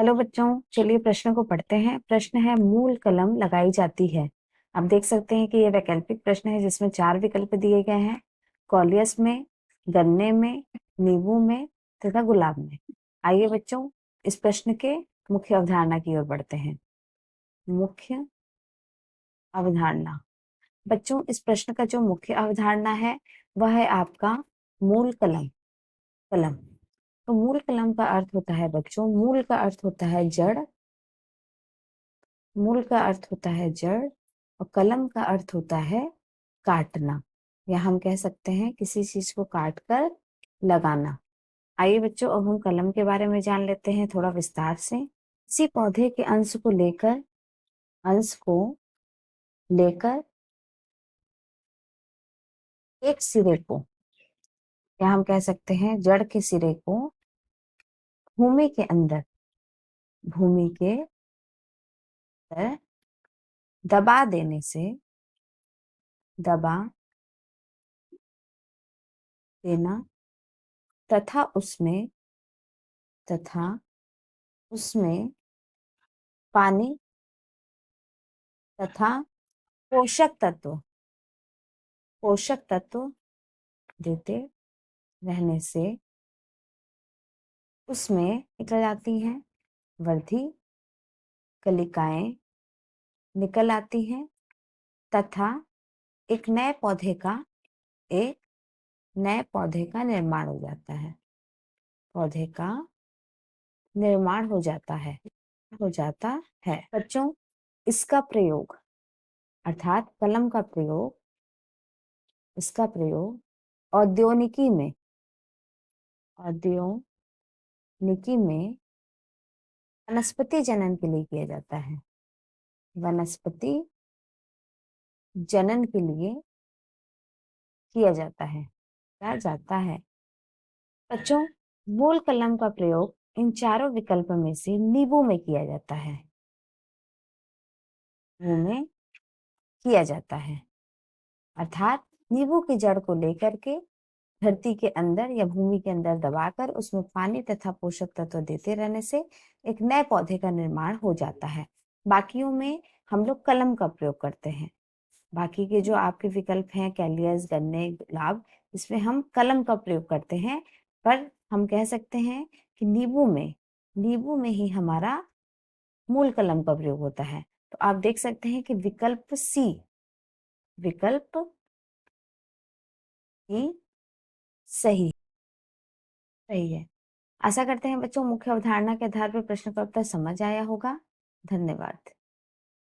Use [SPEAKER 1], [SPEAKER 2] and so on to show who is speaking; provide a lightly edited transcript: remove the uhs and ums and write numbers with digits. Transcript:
[SPEAKER 1] Hello बच्चों, चलिए प्रश्न को पढ़ते हैं। प्रश्न है, मूल कलम लगाई जाती है। आप देख सकते हैं कि यह वैकल्पिक प्रश्न है जिसमें 4 विकल्प दिए गए हैं। कॉलियस में, गन्ने में, नींबू में तथा गुलाब में। आइए बच्चों, इस प्रश्न के मुख्य अवधारणा की ओर बढ़ते हैं। मुख्य अवधारणा। बच्चों, इस प्रश्न का जो मुख्य अवधारणा है वह है आपका मूल कलम। कलम तो मूल कलम का अर्थ होता है बच्चों, मूल का अर्थ होता है जड़। मूल का अर्थ होता है जड़ और कलम का अर्थ होता है काटना, या हम कह सकते हैं किसी चीज को काट कर लगाना। आइए बच्चों, अब हम कलम के बारे में जान लेते हैं थोड़ा विस्तार से। किसी पौधे के अंश को लेकर एक सिरे को, या हम कह सकते हैं जड़ के सिरे को भूमि के अंदर दबा देने से, दबा देना तथा उसमें पानी तथा पोषक तत्व देते रहने से उसमें निकल आती हैं वर्धी कलिकाएं निकल आती हैं तथा एक नए पौधे का निर्माण हो जाता है। पौधे का निर्माण हो जाता है। बच्चों, इसका प्रयोग अर्थात कलम का प्रयोग, इसका प्रयोग औद्योगिकी में वनस्पति जनन के लिए किया जाता है। वनस्पति जनन के लिए किया जाता है। बच्चों, मूल कलम का प्रयोग इन चारों विकल्प में से नींबू में किया जाता है। नींबू में किया जाता है अर्थात नींबू की जड़ को लेकर के धरती के अंदर या भूमि के अंदर दबाकर उसमें पानी तथा पोषक तत्व देते रहने से एक नए पौधे का निर्माण हो जाता है। बाकियों में हम लोग कलम का प्रयोग करते हैं। बाकी के जो आपके विकल्प हैं कैलियस, गन्ने, गुलाब, इसमें हम कलम का प्रयोग करते हैं। पर हम कह सकते हैं कि नींबू में ही हमारा मूल कलम का प्रयोग होता है। तो आप देख सकते हैं कि विकल्प ही सही सही है। आशा करते हैं बच्चों मुख्य अवधारणा के आधार पर प्रश्न का उत्तर समझ आया होगा। धन्यवाद।